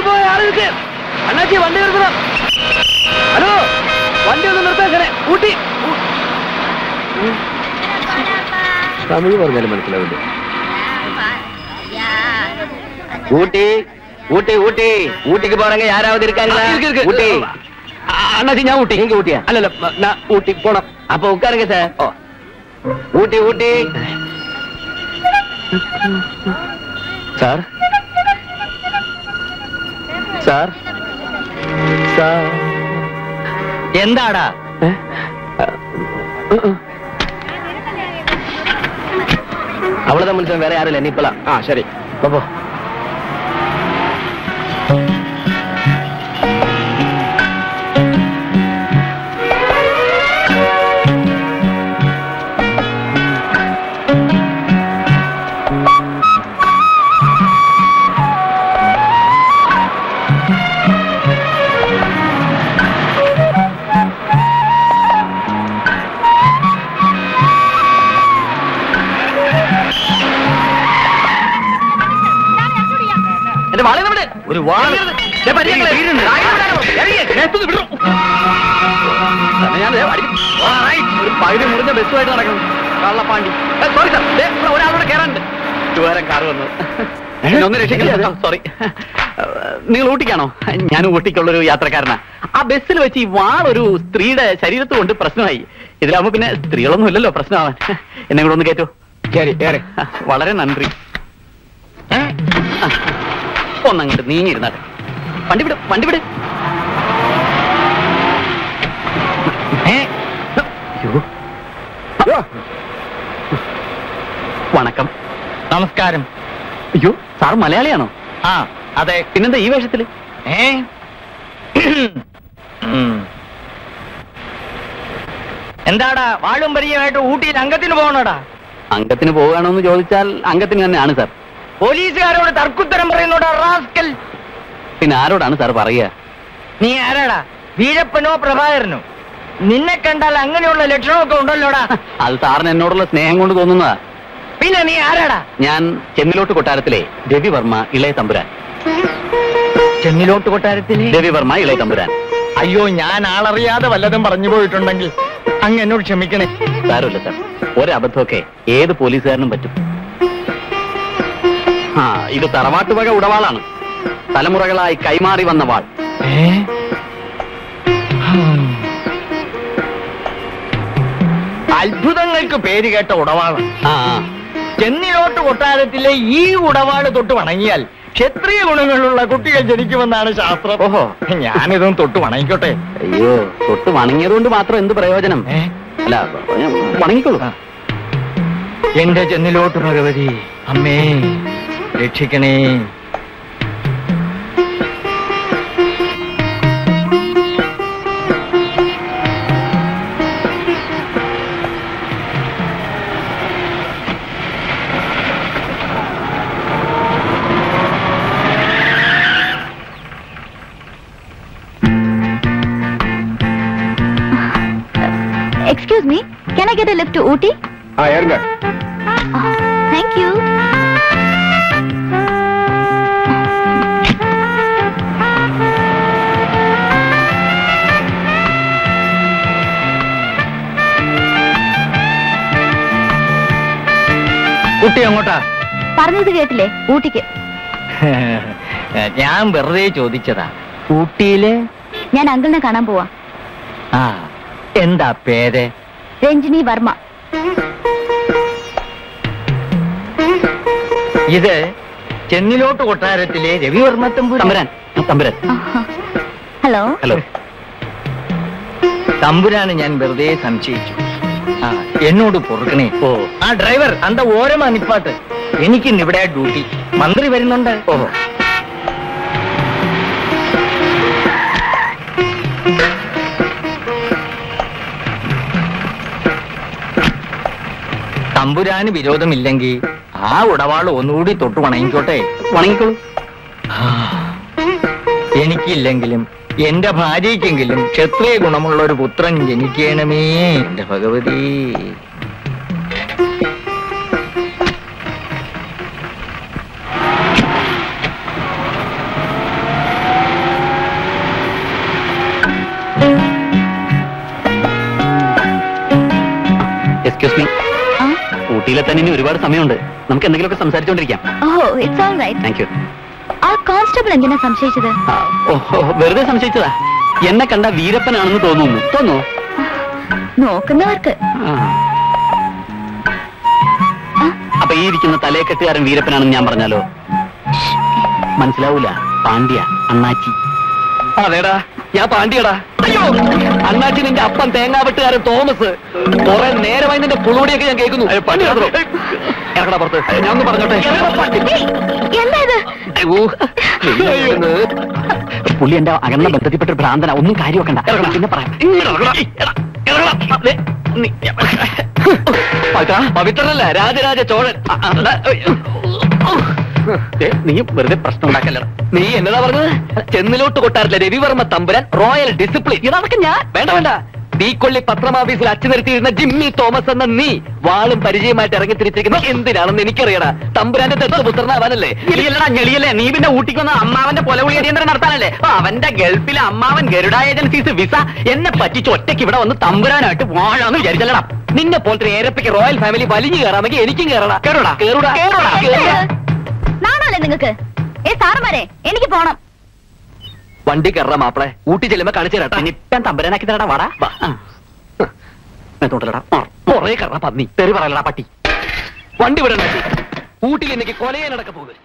പോയ ആളുകൾക്ക് അണ്ണാച്ചി വണ്ടി നിർത്തണം. ഹലോ, വണ്ടി ഒന്ന് നിർത്താൻ. ഊട്ടി തമിഴ് പറഞ്ഞാലും മനസ്സിലാവില്ല. ഊട്ടി ഊട്ടി ഊട്ടി ഊട്ടിക്ക് പോണെങ്കിൽ ആരാവത് ഊട്ടി. അണ്ണാച്ചി ഞാൻ ഊട്ടി. എനിക്ക് ഊട്ടിയാ? അല്ലല്ല, ഞാൻ ഊട്ടി പോണം. അപ്പൊ ഉட்காருங்க sir. Ooty Ooty. Sir sir sir എന്താടാ? അവളെ വിളിച്ചാൽ വേറെ ആരില്ല. നീപ്പളാ. ശരി പോ. ഒരു വാള് ഒരു പകുതി മുറിഞ്ഞ ബസ്സുമായിട്ട് നടക്കണം. കള്ളപ്പാണ്ടി. സോറി സാർ, ഒരാളോട് കയറാനുണ്ട്. ചുവരം കാറ് വന്നു. ഒന്ന് രക്ഷിക്കില്ല. സോറി. നിങ്ങൾ ഊട്ടിക്കാണോ? ഞാൻ ഊട്ടിക്കുള്ളൊരു യാത്രക്കാരനാ. ആ ബസ്സിൽ വെച്ച് ഈ വാളൊരു സ്ത്രീയുടെ ശരീരത്ത് കൊണ്ട് പ്രശ്നമായി. ഇതിലാവുമ്പോ പിന്നെ സ്ത്രീകളൊന്നും ഇല്ലല്ലോ പ്രശ്നമാവാൻ. എന്നെ കൂടെ ഒന്ന് കയറ്റോ? വളരെ നന്ദി. ഒന്നങ്ങോട്ട് നീങ്ങിയിരുന്നാട്ടെ. വണ്ടി വിട്, വണ്ടി വിട്. വണക്കം. നമസ്കാരം. അയ്യോ, സാർ മലയാളിയാണോ? ആ അതെ. പിന്നെന്താ ഈ വേഷത്തില്? എന്താടാ വാളും പരിചയമായിട്ട് ഊട്ടിയിൽ അംഗത്തിന് പോകണോടാ? അംഗത്തിന് പോവുകയാണോ എന്ന് ചോദിച്ചാൽ അംഗത്തിന് തന്നെയാണ് സാർ. പോലീസുകാരോട് തർക്കുത്തരം പറയുന്നോടാ റാസ്കൽ. പിന്നെ ആരോടാണ് സാർ പറയുക? നീ ആരാടാ? വീരപ്പനോ പ്രഭാകരനോ? നിന്നെ കണ്ടാൽ അങ്ങനെയുള്ള ലക്ഷണമൊക്കെ ഉണ്ടല്ലോടാ. അത് സാറിന് എന്നോടുള്ള സ്നേഹം കൊണ്ട് തോന്നുന്നതാ. പിന്നെ നീ ആരാടാ? ഞാൻ ചെന്നിലോട്ട് കൊട്ടാരത്തിലെ രവിവർമ്മ ഇളയ തമ്പുരാൻ. ചെന്നിലോട്ട് കൊട്ടാരത്തിലെ രവിവർമ്മ ഇളയ തമ്പുരാൻ. അയ്യോ, ഞാൻ ആളറിയാതെ വല്ലതും പറഞ്ഞു പോയിട്ടുണ്ടെങ്കിൽ അങ്ങ് എന്നോട് ക്ഷമിക്കണേ. സാരമില്ല സാർ, ഒരബദ്ധമൊക്കെ ഏത് പോലീസുകാരനും പറ്റും. ഇത് തറവാട്ട് വക ഉടവാളാണ്. തലമുറകളായി കൈമാറി വന്ന വാൾ. അത്ഭുതങ്ങൾക്ക് പേര് കേട്ട ഉടവാള്. ചെന്നിലോട്ട് കൊട്ടാരത്തിലെ ഈ ഉടവാള് തൊട്ട് വണങ്ങിയാൽ ക്ഷത്രിയ ഗുണങ്ങളുള്ള കുട്ടികൾ ജനിക്കുമെന്നാണ് ശാസ്ത്രം. ഓഹോ, ഞാനിതൊന്നും തൊട്ട് വണങ്ങിക്കോട്ടെ. അയ്യോ, തൊട്ട് വണങ്ങിയത് കൊണ്ട് മാത്രം എന്ത് പ്രയോജനം? അല്ല, വണങ്ങിക്കോളൂ. എന്റെ ചെന്നിലോട്ട് ഭഗവതി അമ്മേ രക്ഷിക്കണേ. Excuse me, can I get a lift to Ooty? Erunga. Thank you. കുട്ടി അങ്ങോട്ടാ? പറഞ്ഞത് കേട്ടില്ലേ? ഊട്ടിക്ക്. ഞാൻ വെറുതെ ചോദിച്ചതാ. ഊട്ടിയില് ഞാൻ അങ്കിളിനെ കാണാൻ പോവാ. എന്താ പേര്? രഞ്ജിനി വർമ്മ. ഇത് ചെന്നിലോട്ട് കൊട്ടാരത്തിലെ രവിവർമ്മ തമ്പുരാൻ. Hello hello. തമ്പുരാന് ഞാൻ വെറുതെ സംശയിച്ചു. എന്നോട് പൊറുക്കണേ. ആ ഡ്രൈവർ അന്ത ഓരമാ നിപ്പാട്ട്. എനിക്കിന്ന് ഇവിടെ ഡ്യൂട്ടി. മന്ത്രി വരുന്നുണ്ട്. ഓഹോ. തമ്പുരാന് വിരോധമില്ലെങ്കിൽ ആ ഉടവാള് ഒന്നുകൂടി തൊട്ട് വണങ്ങിക്കോട്ടെ. വണങ്ങിക്കോളൂ. എനിക്കില്ലെങ്കിലും എന്റെ ഭാര്യയ്ക്കെങ്കിലും ക്ഷത്രിയ ഗുണമുള്ള ഒരു പുത്രൻ ജനിക്കണമേ എന്റെ ഭഗവതി. എക്സ്ക്യൂസ് മീ, ഊട്ടിയിലെ തന്നെ ഇനി ഒരുപാട് സമയമുണ്ട്. നമുക്ക് എന്തെങ്കിലുമൊക്കെ സംസാരിച്ചുകൊണ്ടിരിക്കാം. Oh it's all right. Thank you. ആ കോൺസ്റ്റബിൾ എന്തിനാ സംശയിച്ചത്? വെറുതെ സംശയിച്ചതാ. എന്നെ കണ്ട വീരപ്പനാണെന്ന് തോന്നുന്നു. നോക്കുന്നവർക്ക്. അപ്പൊ ഈ ഇരിക്കുന്ന തലയെക്കെട്ടുകാരൻ വീരപ്പനാണെന്ന് ഞാൻ പറഞ്ഞാലോ? മനസ്സിലാവൂല. പാണ്ഡ്യ, അണ്ണാച്ചി. അതേടാ, ഞാൻ പാണ്ഡ്യടാ. അയ്യോ, അണ്ണാച്ചി നിന്റെ അപ്പം തേങ്ങാവെട്ടുകാരൻ തോമസ്. കുറെ നേരമായി നിന്റെ പുളുടിയൊക്കെ ഞാൻ കേൾക്കുന്നു. ഇറക്കടാ പുറത്ത്. ഞാൻ ഒന്ന് പറഞ്ഞോട്ടെ. എന്താ ഇത്? പുള്ളി എന്റെ അകന്ന ബന്ധത്തിൽപ്പെട്ട ഭ്രാന്തന. ഒന്നും കാര്യം വെക്കണ്ട. പിന്നെ പറയാം. പവിത്രനല്ല, രാജരാജ ചോഴൻ. നീ വെറുതെ പ്രശ്നം ഉണ്ടാക്കല്ലോ. നീ എന്നതാ പറഞ്ഞത്? ചെന്നിലോട്ട് കൊട്ടാറില്ല രവിവർമ്മ തമ്പുരാൻ റോയൽ ഡിസിപ്ലിൻ. ഇതൊക്കെ ഞാൻ വേണ്ട. തീക്കൊള്ളി പത്രം ഓഫീസിൽ അച്ചു നിർത്തിയിരുന്ന ജിമ്മി തോമസ് എന്ന നീ വാളും പരിചയമായിട്ട് ഇറങ്ങി തിരിച്ചിരിക്കുന്ന എന്തിനാണെന്ന് എനിക്കറിയടാ. തമ്പുരാന്റെ ദത്തപുത്രനാവാനല്ലേ? ഞെളിയല്ലേ? നീ പിന്നെ ഊട്ടിക്കൊന്ന അമ്മാവന്റെ പൊലകുളി അടിയന്തരം നടത്താനല്ലേ? അവന്റെ ഗൾഫിലെ അമ്മാവൻ ഗരുഡ ഏജൻസീസ് വിസ എന്നെ പറ്റിച്ച് ഒറ്റയ്ക്ക് ഇവിടെ വന്ന് തമ്പുരാനായിട്ട് വാഴാന്ന് വിചാരിച്ചല്ലടാ. നിന്നെ പോലത്തെ ഏരപ്പയ്ക്ക് റോയൽ ഫാമിലി വലിഞ്ഞു കയറാമെങ്കിൽ എനിക്കും കയറടാ. നാണല്ലേ നിങ്ങൾക്ക്? സാറന്മാരെ, എനിക്ക് പോണം. വണ്ടി കയറാ മാപ്പിളെ. ഊട്ടി ചെല്ലുമ്പോ കാണിച്ചു തരാട്ടാ. ഇനിപ്പം തമ്പുരാനാക്കി തരടാ. വാടാ തോട്ടലടാ. കുറേ കയറാ പന്നി. തെറി പറയലടാ പട്ടി. വണ്ടി വിടണ. ഊട്ടിയിൽ എനിക്ക് കൊലയെ നടക്ക പോകുന്നത്.